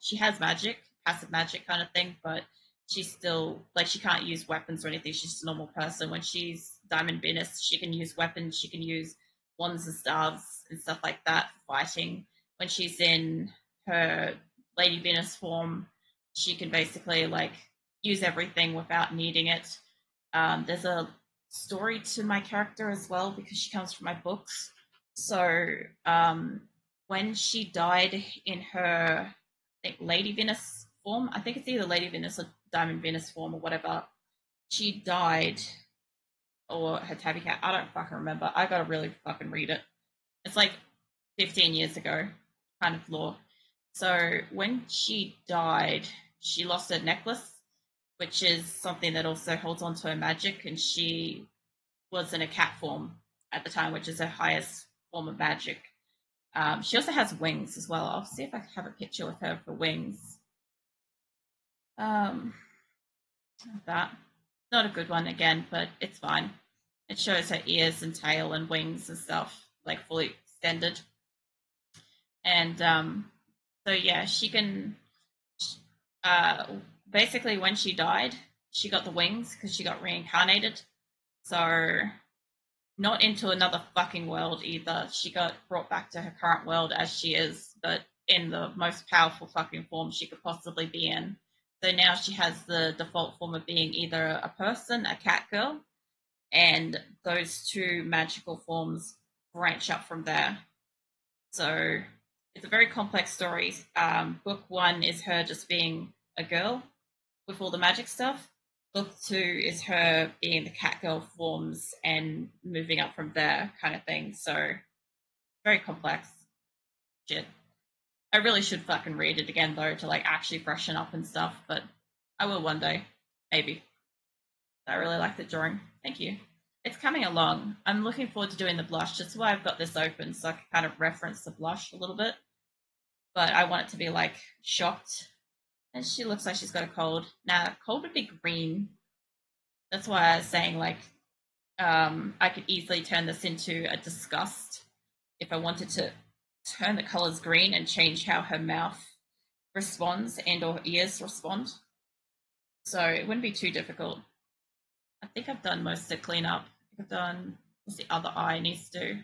she has magic, passive magic kind of thing, but she's still like she can't use weapons or anything. She's just a normal person. When she's Diamond Venus, she can use weapons. She can use wands and staves and stuff like that for fighting. When she's in her Lady Venus form, she can basically like use everything without needing it. There's a story to my character as well because she comes from my books. So when she died in her, I think, Lady Venus form, I think it's either Lady Venus or Diamond Venus form or whatever, she died, or her tabby cat, I don't fucking remember. I gotta really fucking read it. It's like 15 years ago, kind of lore. So when she died, she lost her necklace, which is something that also holds on to her magic, and she was in a cat form at the time, which is her highest form of magic. She also has wings as well. I'll see if I can have a picture with her for wings. That. Not a good one again, but it's fine. It shows her ears and tail and wings and stuff, like fully extended. And so yeah, she can. Uh, Basically, when she died, she got the wings because she got reincarnated. So not into another fucking world either. She got brought back to her current world as she is, but in the most powerful fucking form she could possibly be in. So now she has the default form of being either a person, a cat girl, and those two magical forms branch up from there. So it's a very complex story. Book one is her just being a girl with all the magic stuff. Book two is her being the catgirl forms and moving up from there, kind of thing. So very complex shit. I really should fucking read it again though to like actually freshen up and stuff, but I will one day, maybe. I really like the drawing. Thank you. It's coming along. I'm looking forward to doing the blush. That's why I've got this open so I can kind of reference the blush a little bit. But I want it to be like shocked. And she looks like she's got a cold. Now, cold would be green. That's why I was saying like I could easily turn this into a disgust if I wanted to turn the colors green and change how her mouth responds and or ears respond. So it wouldn't be too difficult. I think I've done most of the cleanup. I've done what's the other eye needs to do.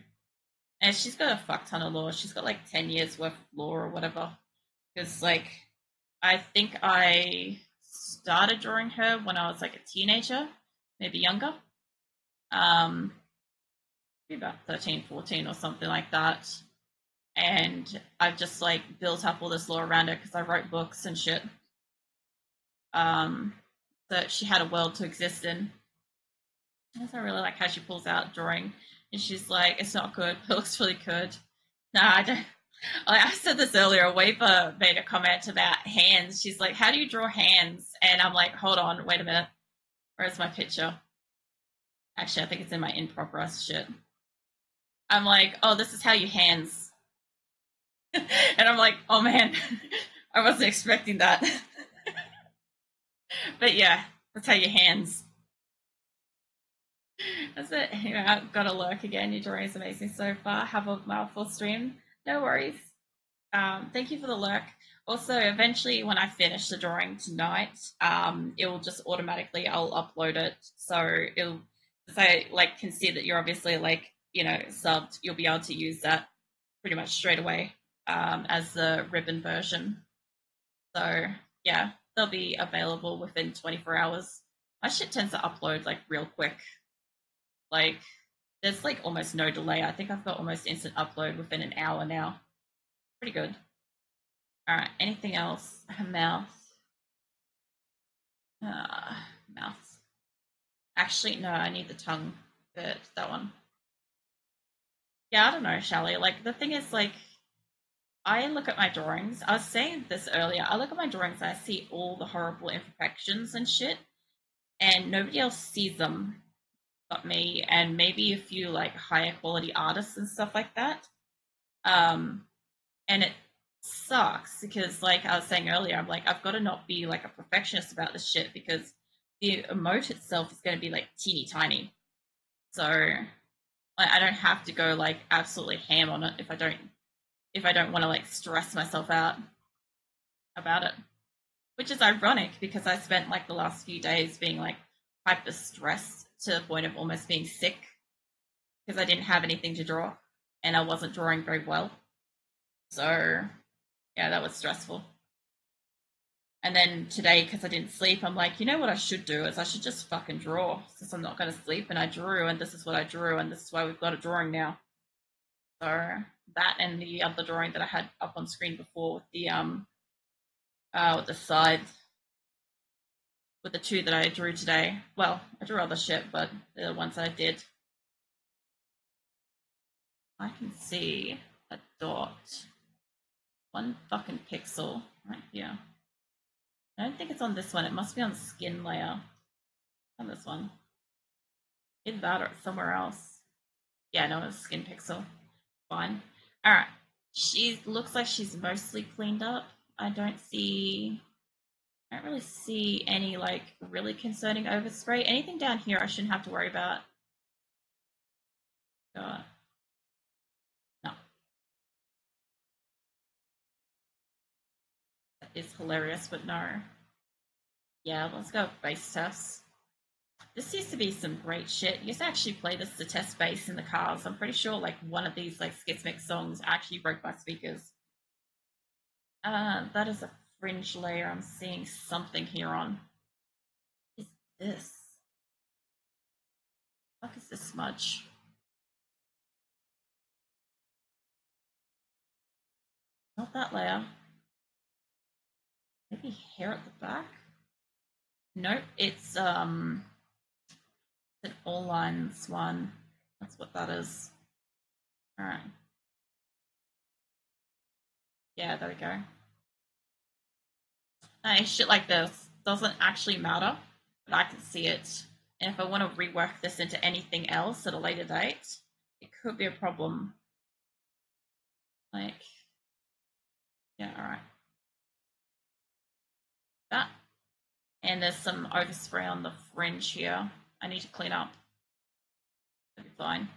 And she's got a fuck ton of lore. She's got like 10 years worth of lore or whatever. Because like I think I started drawing her when I was like a teenager, maybe younger. Maybe about 13, 14 or something like that. And I've just like built up all this lore around her because I wrote books and shit. That she had a world to exist in. I really like how she pulls out drawing and she's like, it's not good, but it looks really good. Nah, I don't. I said this earlier. Weaver made a comment about hands. She's like, how do you draw hands? And I'm like, hold on, wait a minute. Where's my picture? Actually, I think it's in my in progress shit. I'm like, oh, this is how you hands. And I'm like, oh man, I wasn't expecting that. But yeah, that's how you hands. That's it. I've got to lurk again. Your drawing is amazing so far. Have a mouthful stream. No worries. Thank you for the lurk. Also, eventually, when I finish the drawing tonight, it will just automatically, I'll upload it. So it'll say, like, can see that you're obviously, like, subbed. You'll be able to use that pretty much straight away as the ribbon version. So, yeah, they'll be available within 24 hours. My shit tends to upload, like, real quick. Like, there's, like, almost no delay. I think I've got almost instant upload within an hour now. Pretty good. All right, anything else? Mouth. Mouth. Actually, no, I need the tongue bit, that one. Yeah, I don't know, Shelly. Like, the thing is, like, I look at my drawings. I was saying this earlier. I look at my drawings and I see all the horrible imperfections and shit, and nobody else sees them but me and maybe a few, like, higher quality artists and stuff like that. And it sucks because, like I was saying earlier, I'm like, I've got to not be like a perfectionist about this shit because the emote itself is going to be like teeny tiny. So I don't have to go like absolutely ham on it if I don't want to like stress myself out. about it, which is ironic because I spent like the last few days being like hyper stressed to the point of almost being sick because I didn't have anything to draw and I wasn't drawing very well. So, yeah, that was stressful. And then today, because I didn't sleep, I'm like, you know what I should do is I should just fucking draw since I'm not going to sleep. And I drew, and this is what I drew, and this is why we've got a drawing now. So that and the other drawing that I had up on screen before with the side with the two that I drew today. Well, I drew other shit, but the ones I did, I can see a dot, one fucking pixel right here. I don't think it's on this one. It must be on the skin layer. On this one. Either that or somewhere else. Yeah, no, it's skin pixel. Fine. Alright. She looks like she's mostly cleaned up. I don't really see any like really concerning overspray. Anything down here I shouldn't have to worry about. No. That is hilarious, but no. Yeah, let's go base test. This used to be some great shit. You used to actually play this to test bass in the cars. I'm pretty sure like one of these like Skitsmix songs actually broke my speakers. That is a fringe layer. I'm seeing something here on. What is this? What is this smudge? Not that layer. Maybe hair at the back? Nope, it's an all lines one. That's what that is. Alright. Yeah, there we go. Shit like this doesn't actually matter, but I can see it. And if I want to rework this into anything else at a later date, it could be a problem. Like, yeah, alright. That. And there's some overspray on the fringe here. I need to clean up. That'll be fine.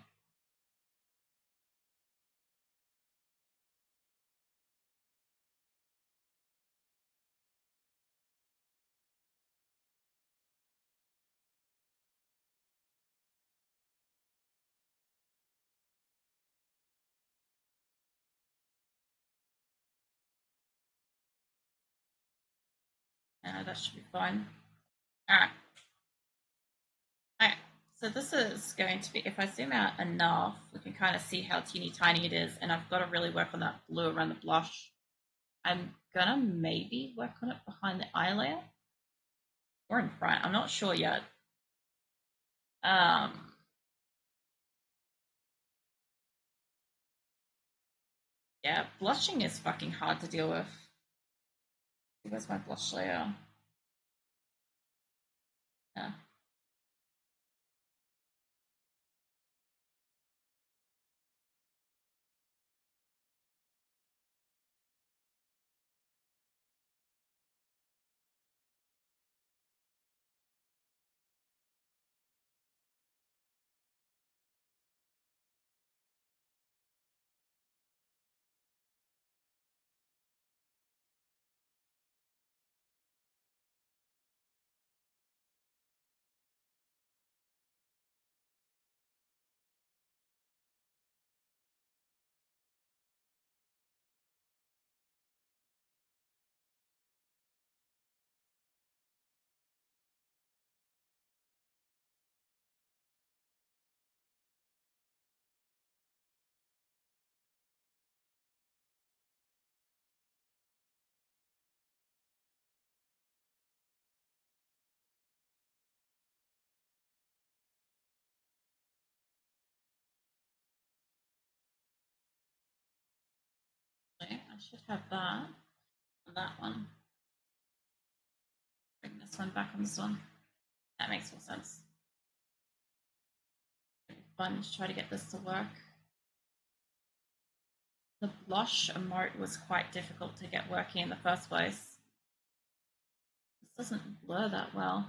That should be fine. Alright. Alright. So this is going to be, if I zoom out enough, we can kind of see how teeny tiny it is. And I've got to really work on that blue around the blush. I'm gonna maybe work on it behind the eye layer or in front. I'm not sure yet. Um, yeah, blushing is fucking hard to deal with. Where's my blush layer? Yeah. Okay, I should have that on that one. Bring this one back on this one. That makes more sense. Fun to try to get this to work. The blush emote was quite difficult to get working in the first place. This doesn't blur that well.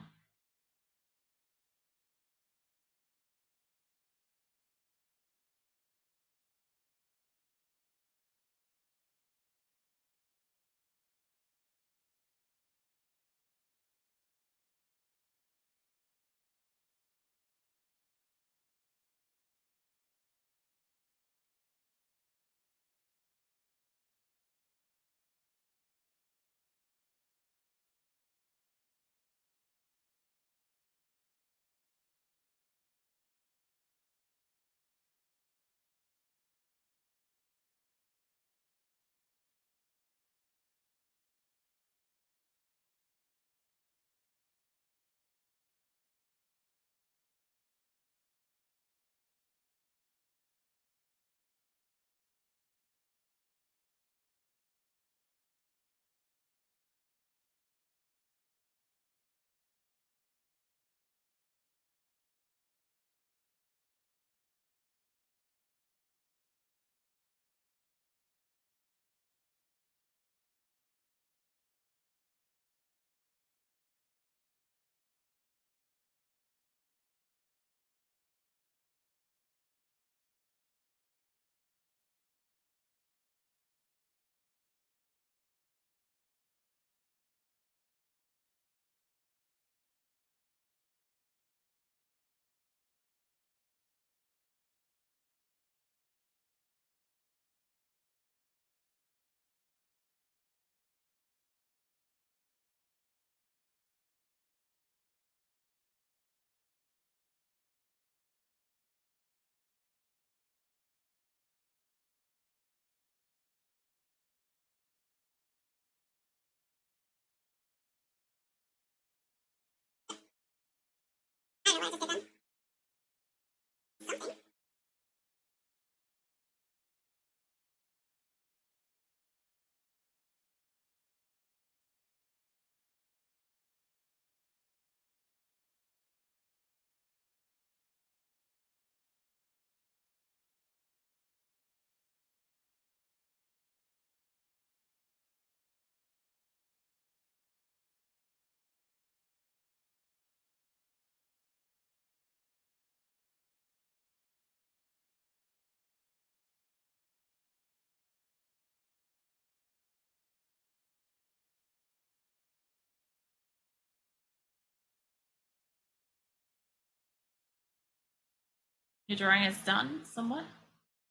Your drawing is done somewhat.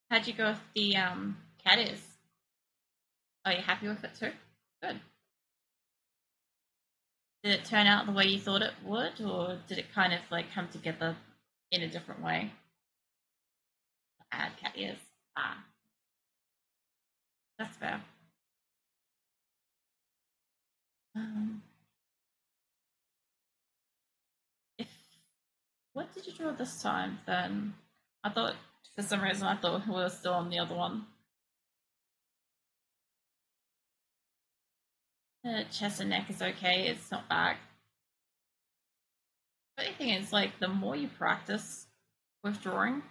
How'd you go with the cat ears? Are you happy with it too? Good. Did it turn out the way you thought it would, or did it kind of like come together in a different way? Add cat ears. Ah, that's fair. Um, if what did you draw this time? Then I thought for some reason I thought we were still on the other one. The chest and neck is okay. It's not bad. The funny thing is, like, the more you practice with drawing,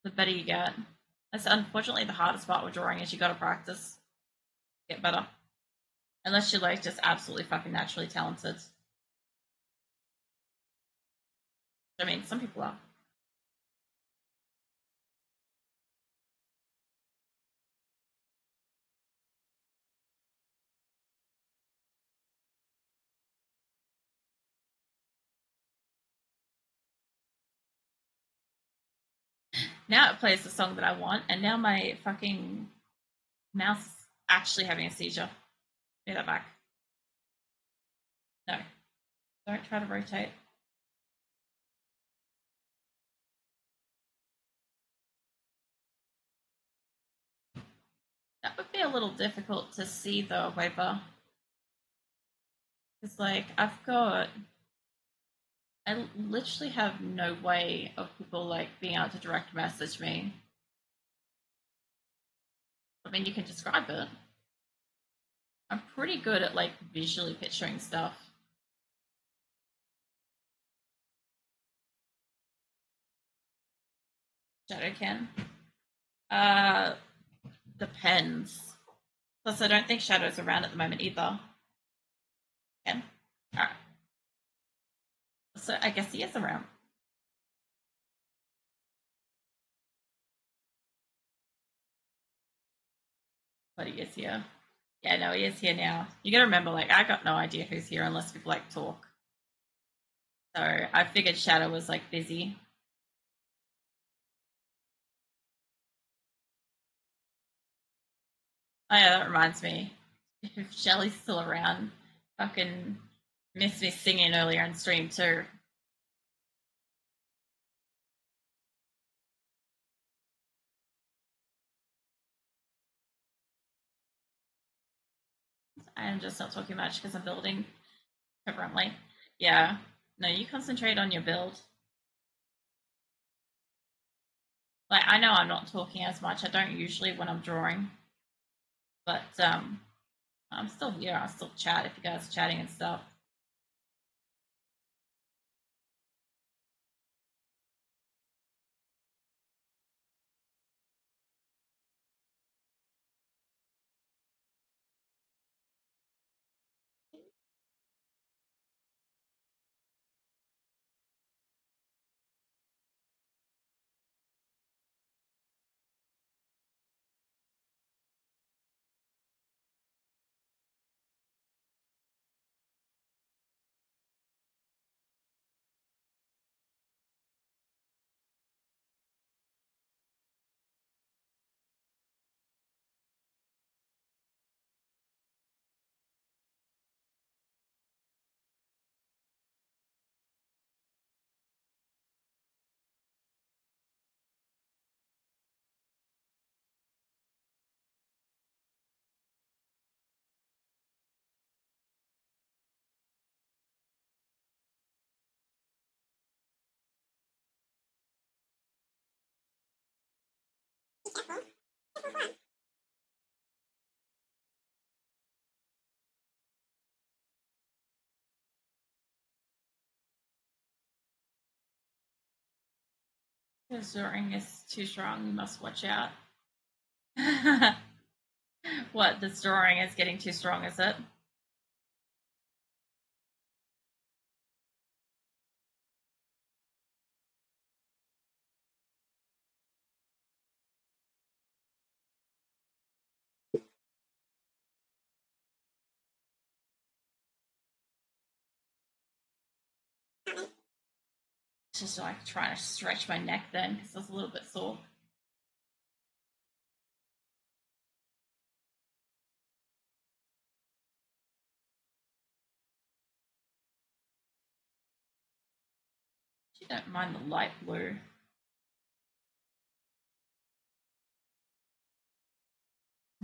the better you get. That's unfortunately the hardest part with drawing is you gotta practice, get better. Unless you're like just absolutely fucking naturally talented. I mean, some people are. Now it plays the song that I want, and now my fucking mouse is actually having a seizure. Give that back. No. Don't try to rotate. That would be a little difficult to see though, Weber. It's like I literally have no way of people like being able to direct message me. I mean, you can describe it. I'm pretty good at like visually picturing stuff. Shadow can. Uh, depends. Plus, I don't think Shadow's around at the moment either. Ken? Alright. So I guess he is around. But he is here. Yeah, no, he is here now. You gotta remember, like, I got no idea who's here unless people like talk. So I figured Shadow was like busy. Oh yeah, that reminds me. If Shelly's still around, fucking missed me singing earlier in stream too. I'm just not talking much because I'm building currently. Yeah. No, you concentrate on your build. Like I know I'm not talking as much. I don't usually when I'm drawing. But I'm still here. I'll still chat if you guys are chatting and stuff. The drawing is too strong. You must watch out. What? The drawing is getting too strong, is it? Just like trying to stretch my neck then because I was a little bit sore. You don't mind the light blue.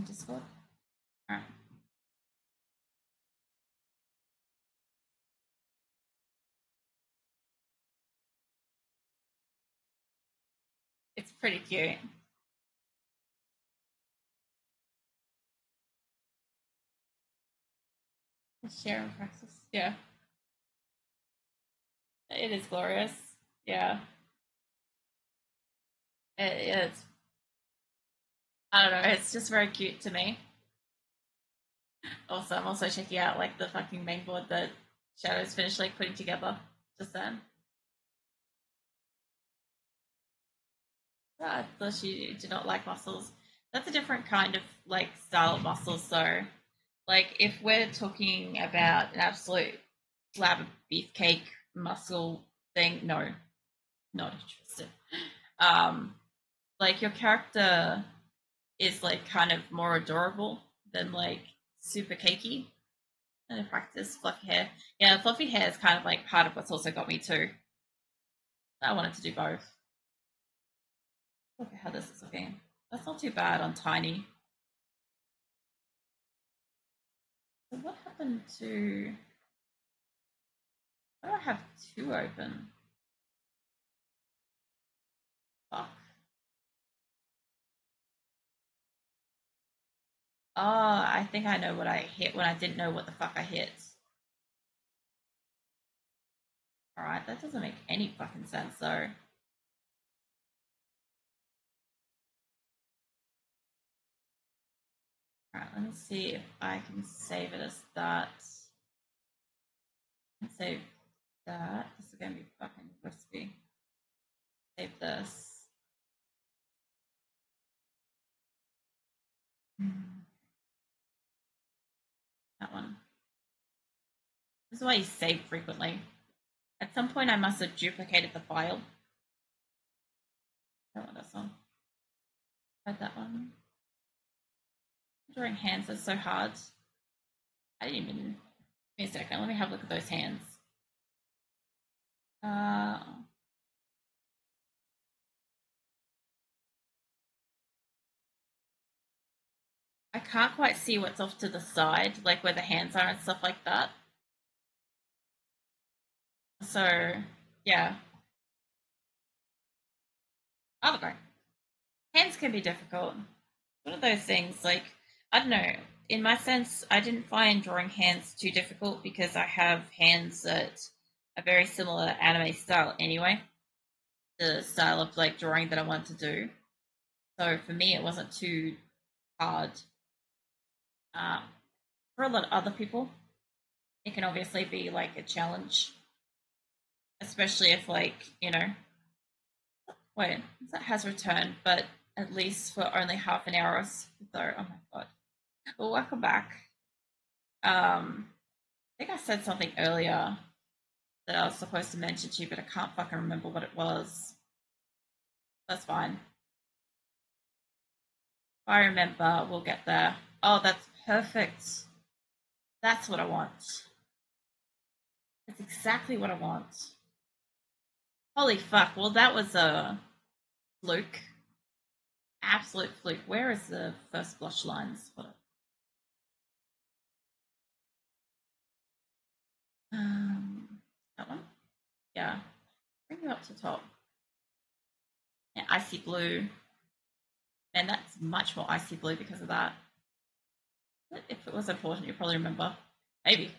Discord? Alright. It's pretty cute. Share and practice. Yeah. It is glorious. Yeah. It's, I don't know, it's just very cute to me. Also, I'm also checking out like the fucking main board that Shadow's finished like putting together just then. I thought you did not like muscles. That's a different kind of like style of muscles. So, like if we're talking about an absolute slab of beefcake muscle thing, no, not interested. Um, like your character is like kind of more adorable than like super cakey. And in practice, fluffy hair. Yeah, fluffy hair is kind of like part of what's also got me too. I wanted to do both. Look at how this is looking. That's not too bad on tiny. So what happened to? Why do I have two open? Fuck. Oh, I think I know what I hit when I didn't know what the fuck I hit. Alright, that doesn't make any fucking sense though. Alright, let me see if I can save it as that. Save that. This is gonna be fucking crispy. Save this. That one. This is why you save frequently. At some point, I must have duplicated the file. I don't want this one. Tried that one. Drawing hands is so hard. I didn't even. Give me a second. Let me have a look at those hands. Uh, I can't quite see what's off to the side, like where the hands are and stuff like that. So, yeah. I don't know. Hands can be difficult. One of those things, like, I don't know. In my sense, I didn't find drawing hands too difficult because I have hands that are very similar anime style anyway. The style of like drawing that I want to do. So for me, it wasn't too hard. Uh, for a lot of other people, it can obviously be like a challenge, especially if like wait, that has returned, but at least for only half an hour. So, oh my god. Well, welcome back. I think I said something earlier that I was supposed to mention to you, but I can't fucking remember what it was. That's fine. If I remember, we'll get there. Oh, that's perfect. That's what I want. That's exactly what I want. Holy fuck. Well, that was a fluke. Absolute fluke. Where is the first blush lines? That one? Yeah. Bring you up to top. Yeah, icy blue. And that's much more icy blue because of that. But if it was important, you probably remember. Maybe.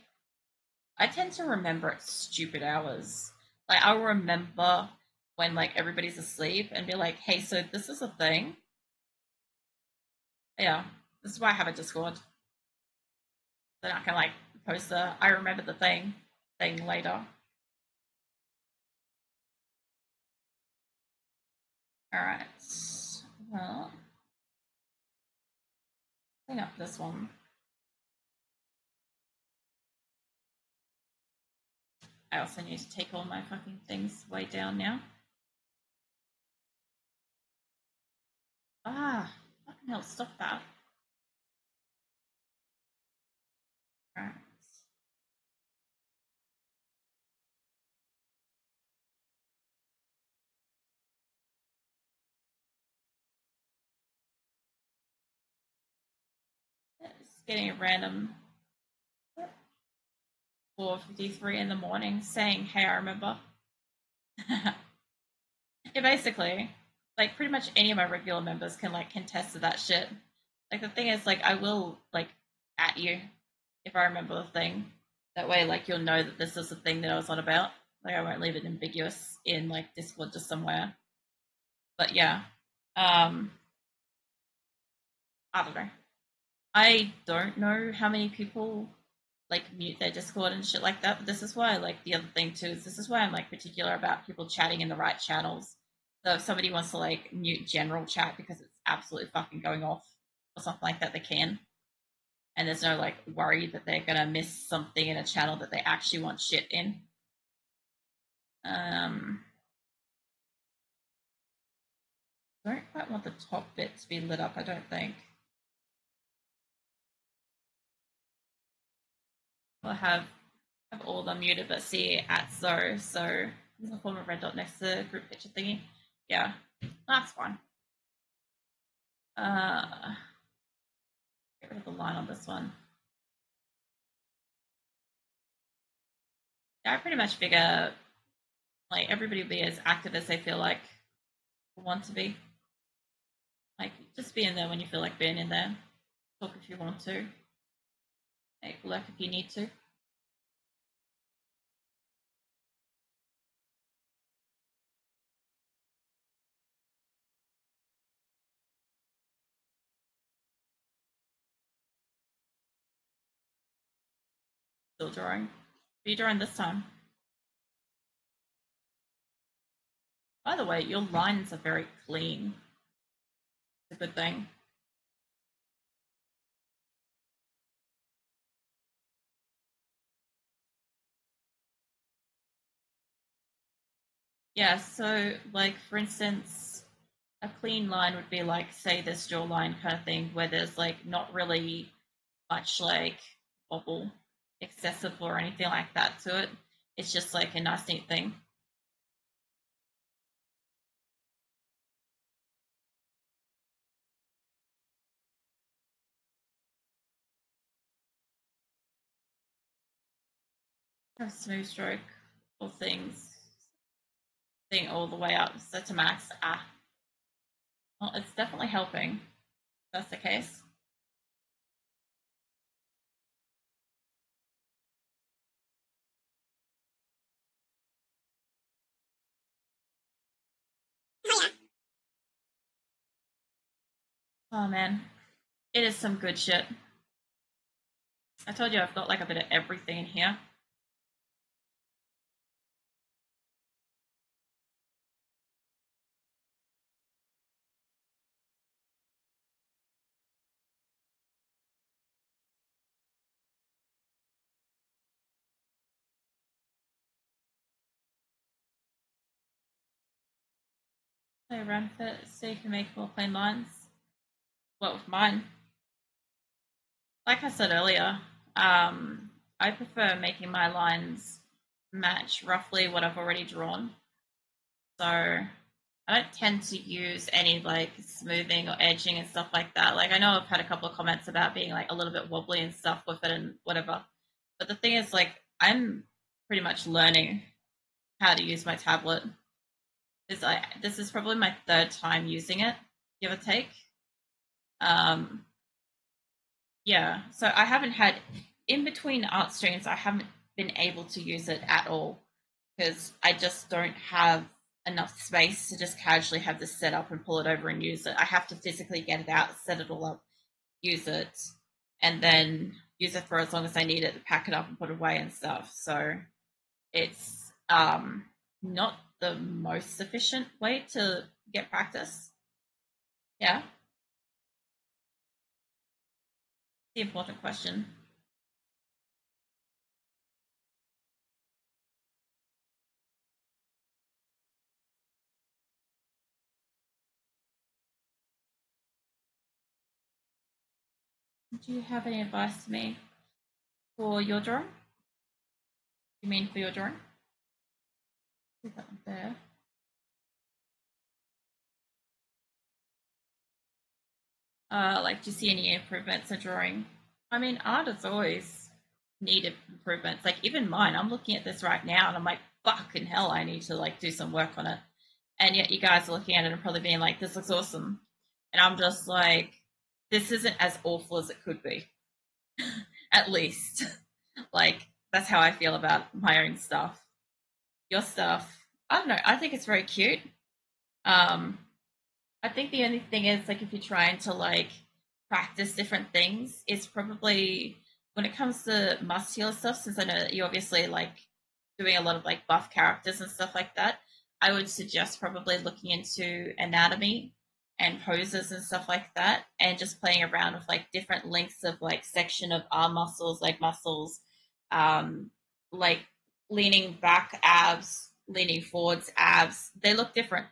I tend to remember at stupid hours. Like I'll remember when like everybody's asleep and be like, hey, so this is a thing. Yeah. This is why I have a Discord. Then I can like post the I remember the thing later. Alright. Well, clean up this one. I also need to take all my fucking things way down now. Ah, fucking hell, stop that. Alright. It's getting a random 4:53 in the morning saying, hey, I remember. Yeah, basically, like pretty much any of my regular members can like contest to that shit. Like the thing is, like I will like at you if I remember the thing. That way, like you'll know that this is the thing that I was on about. Like I won't leave it ambiguous in like Discord just somewhere. But yeah, I don't know. I don't know how many people like mute their Discord and shit like that. But this is why, like, the other thing too is this is why I'm like particular about people chatting in the right channels. So if somebody wants to like mute general chat because it's absolutely fucking going off or something like that, they can. And there's no like worry that they're gonna miss something in a channel that they actually want shit in. Um, don't quite want the top bit to be lit up. I don't think. I'll have all of them muted, but see at Zoe. So there's a form of red dot next to the group picture thingy. Yeah, that's fine. Get rid of the line on this one. Yeah, I pretty much figure like everybody will be as active as they feel like want to be. Like just be in there when you feel like being in there. Talk if you want to. Like lurk if you need to. Still drawing. Are you drawing this time? By the way, your lines are very clean. It's a good thing. Yeah, so like for instance, a clean line would be like say this jaw line kind of thing where there's like not really much like bobble excessive or anything like that to it. It's just like a nice neat thing. A smooth stroke or thing all the way up set to max. Ah, well, it's definitely helping. If that's the case. Oh man, it is some good shit. I told you I've got like a bit of everything in here. So run fit so you can make more plain lines. What with mine? Like I said earlier, I prefer making my lines match roughly what I've already drawn. So I don't tend to use any like smoothing or edging and stuff like that. Like I know I've had a couple of comments about being like a little bit wobbly and stuff with it and whatever. But the thing is like I'm pretty much learning how to use my tablet. This is probably my third time using it, give or take. Um, yeah, so I haven't had in between art streams. I haven't been able to use it at all because I just don't have enough space to just casually have this set up and pull it over and use it. I have to physically get it out, set it all up, use it, and then use it for as long as I need it to pack it up and put it away and stuff. So it's not the most efficient way to get practice. Yeah, the important question. Do you have any advice for me for your drawing? You mean for your drawing? Put that one there. Like, do you see any improvements in drawing? I mean, art is always needed improvements. Like, even mine, I'm looking at this right now and I'm like, fucking hell, I need to like do some work on it. And yet you guys are looking at it and probably being like, this looks awesome. And I'm just like, this isn't as awful as it could be, at least. Like, that's how I feel about my own stuff. Your stuff, I don't know, I think it's very cute. Um, I think the only thing is like if you're trying to like practice different things, it's probably when it comes to muscular stuff, since I know that you obviously like doing a lot of like buff characters and stuff like that, I would suggest probably looking into anatomy and poses and stuff like that and just playing around with like different lengths of like section of arm muscles, leg muscles, um, like leaning back abs, leaning forwards abs. They look different,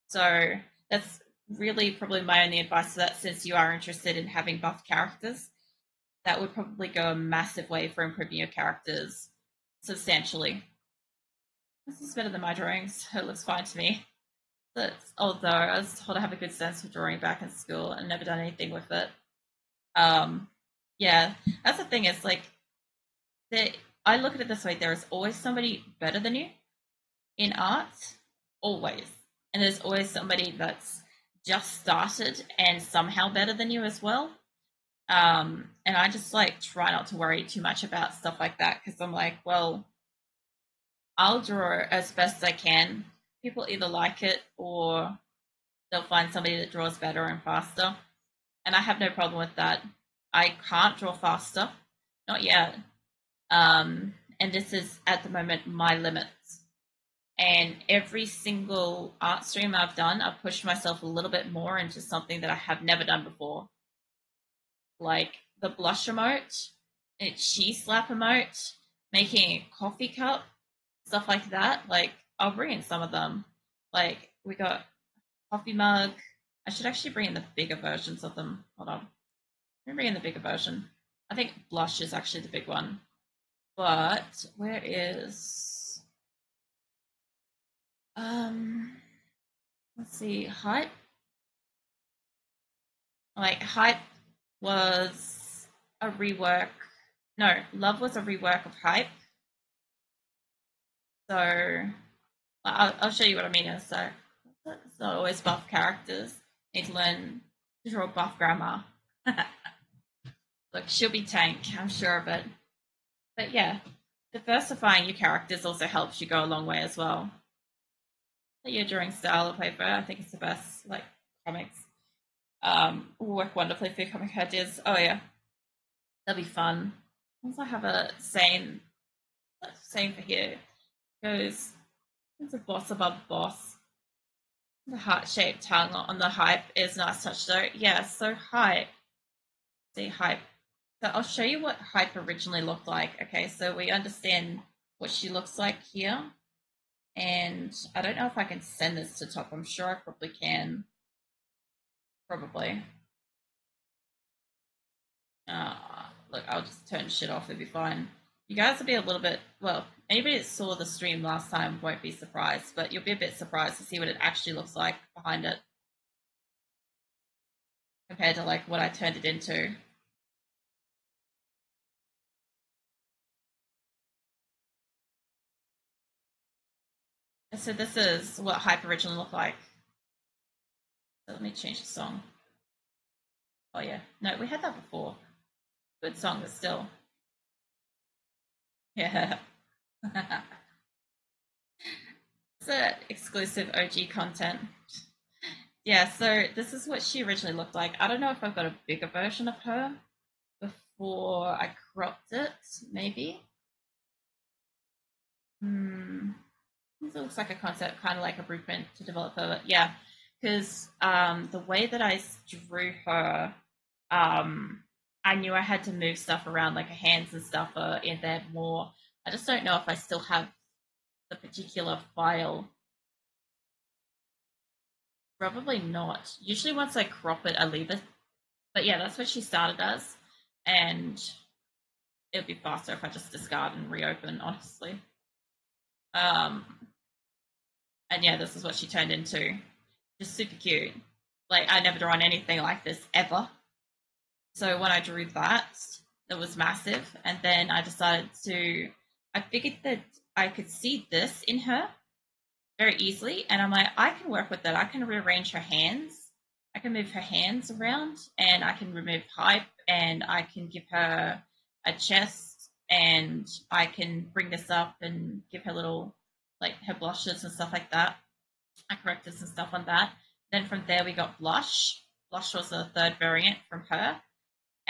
so that's really probably my only advice to that since you are interested in having buff characters. That would probably go a massive way for improving your characters substantially. This is better than my drawings. It looks fine to me. But although I was told I have a good sense for drawing back in school and never done anything with it. Um, yeah, that's the thing is like that I look at it this way, there is always somebody better than you in art, always. And there's always somebody that's just started and somehow better than you as well. And I just like try not to worry too much about stuff like that because I'm like, well, I'll draw as best I can. People either like it or they'll find somebody that draws better and faster. And I have no problem with that. I can't draw faster, not yet. And this is at the moment my limits. And every single art stream I've done, I've pushed myself a little bit more into something that I have never done before. Like the blush emote, a cheese slap emote, making a coffee cup, stuff like that. Like I'll bring in some of them. Like we got coffee mug. I should actually bring in the bigger versions of them. Hold on. Let me bring in the bigger version. I think blush is actually the big one. But where is let's see, hype. Like hype was a rework. No, love was a rework of hype. So I'll show you what I mean in a sec. It's not always buff characters. Need to learn to draw buff grammar. Look, she'll be tank, I'm sure of it. But yeah, diversifying your characters also helps you go a long way as well. Your drawing style of paper, I think it's the best. Like comics, work wonderfully for your comic ideas. Oh yeah, that'll be fun. Once I have a same for here. Goes, it's a boss above boss. The heart-shaped tongue on the hype is nice touch though. Yeah, so hype. See hype. So I'll show you what hype originally looked like. Okay, so we understand what she looks like here. And I don't know if I can send this to top. I'm sure I probably can. Probably. Look, I'll just turn shit off. It'll be fine. You guys will be a little bit, well, anybody that saw the stream last time won't be surprised, but you'll be a bit surprised to see what it actually looks like behind it compared to like what I turned it into. So this is what hype originally looked like. So let me change the song. Oh yeah, no, we had that before. Good song, but still, yeah. It's a exclusive OG content. Yeah, so this is what she originally looked like. I don't know if I've got a bigger version of her before I cropped it, maybe. It looks like a concept, kind of like a blueprint to develop her. But yeah, because the way that I drew her, I knew I had to move stuff around, like her hands and stuff are in there more. I just don't know if I still have the particular file. Probably not. Usually, once I crop it, I leave it. But yeah, that's what she started as, and it would be faster if I just discard and reopen, honestly. Um, and yeah, this is what she turned into. Just super cute. Like, I never drawn anything like this ever. So when I drew that, it was massive. And then I decided I figured that I could see this in her very easily. And I'm like, I can work with that. I can rearrange her hands. I can move her hands around and I can remove hype and I can give her a chest and I can bring this up and give her little, like her blushes and stuff like that. I corrected some stuff on that. Then from there we got blush. Blush was the third variant from her.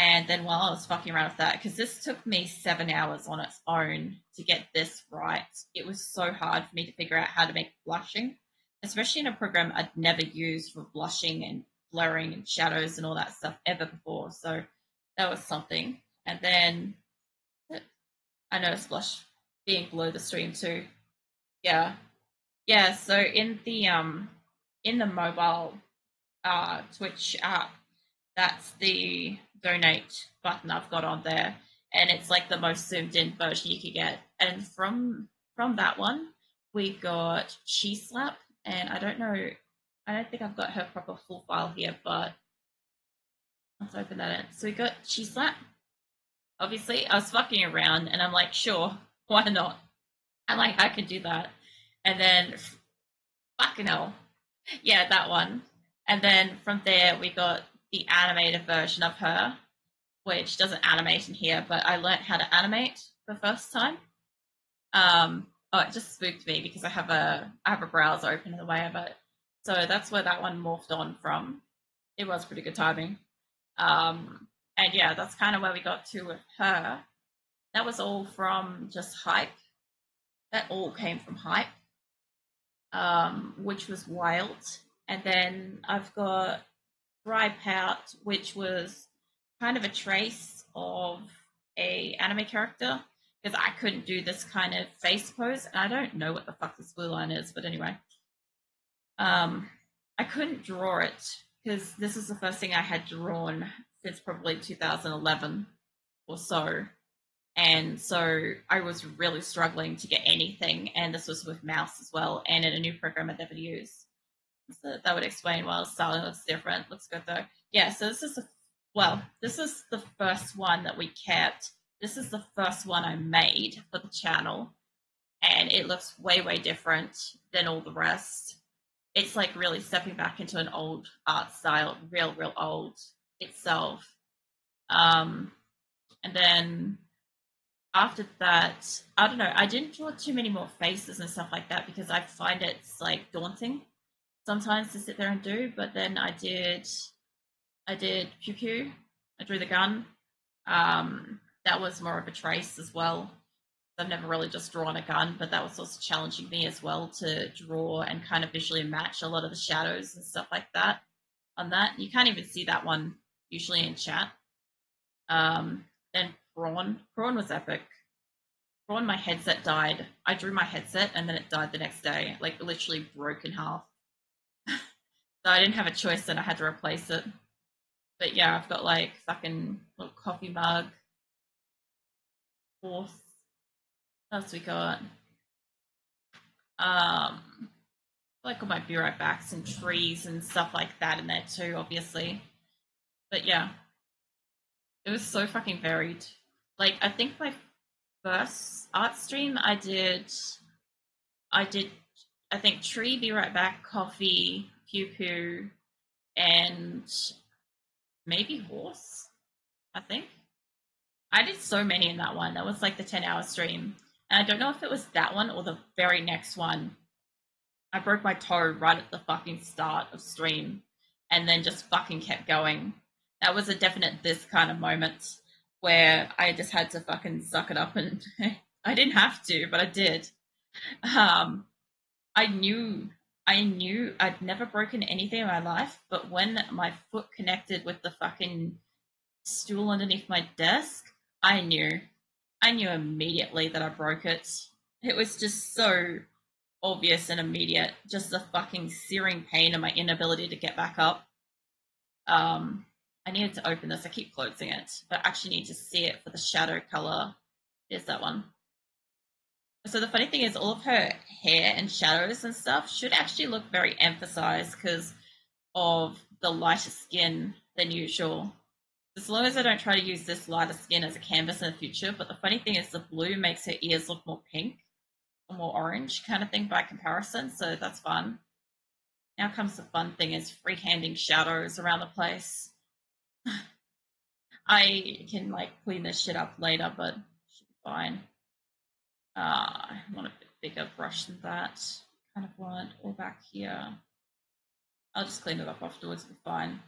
And then while I was fucking around with that, because this took me 7 hours on its own to get this right, it was so hard for me to figure out how to make blushing, especially in a program I'd never used for blushing and blurring and shadows and all that stuff ever before. So that was something. And then I noticed blush being below the stream too. Yeah. Yeah, so in the mobile Twitch app, that's the donate button I've got on there, and it's like the most zoomed in version you could get. And from that one, we got She Slap, and I don't think I've got her proper full file here, but let's open that in. So we got She Slap. Obviously, I was fucking around, and I'm like, sure, why not? I'm like, I can do that. And then, fucking hell, yeah, that one. And then from there, we got the animated version of her, which doesn't animate in here, but I learned how to animate the first time. Oh, it just spooked me because I have a browser open in the way of it. So that's where that one morphed on from. It was pretty good timing. And yeah, that's kind of where we got to with her. That was all from just hype. That all came from hype, which was wild. And then I've got Dry Pout, which was kind of a trace of a anime character because I couldn't do this kind of face pose, and I don't know what the fuck this blue line is, but anyway, I couldn't draw it because this is the first thing I had drawn since probably 2011 or so, and so I was really struggling to get anything, and this was with mouse as well, and in a new program I'd never used. So that would explain why the styling looks different. Looks good though. Yeah, so this is the first one that we kept. This is the first one I made for the channel, and it looks way, way different than all the rest. It's like really stepping back into an old art style, real, real old itself. Um, and then after that, I don't know, I didn't draw too many more faces and stuff like that because I find it's like daunting sometimes to sit there and do, but then I did Pew Pew. I drew the gun. That was more of a trace as well. I've never really just drawn a gun, but that was also challenging me as well to draw and kind of visually match a lot of the shadows and stuff like that on that. You can't even see that one usually in chat. Then Prawn. Prawn was epic. Prawn, my headset died. I drew my headset and then it died the next day, like literally broke in half. So I didn't have a choice, then I had to replace it. But yeah, I've got like fucking little coffee mug, horse. What else we got? Like all my be right backs and trees and stuff like that in there too, obviously. But yeah, it was so fucking varied. Like I think my first art stream I did I think tree, be right back, coffee, pew pew, and maybe horse, I think. I did so many in that one. That was like the 10-hour stream. And I don't know if it was that one or the very next one. I broke my toe right at the fucking start of stream and then just fucking kept going. That was a definite this kind of moment where I just had to fucking suck it up, and I didn't have to, but I did. Um, I knew I'd never broken anything in my life, but when my foot connected with the fucking stool underneath my desk, I knew. I knew immediately that I broke it. It was just so obvious and immediate, just the fucking searing pain and my inability to get back up. I needed to open this. I keep closing it, but I actually need to see it for the shadow color. Here's that one. So the funny thing is, all of her hair and shadows and stuff should actually look very emphasized because of the lighter skin than usual. As long as I don't try to use this lighter skin as a canvas in the future. But the funny thing is, the blue makes her ears look more pink or more orange kind of thing by comparison. So that's fun. Now comes the fun thing: is freehanding shadows around the place. I can like clean this shit up later, but it should be fine. I want a bit bigger brush than that. Kind of want all back here. I'll just clean it up afterwards. It'll be fine.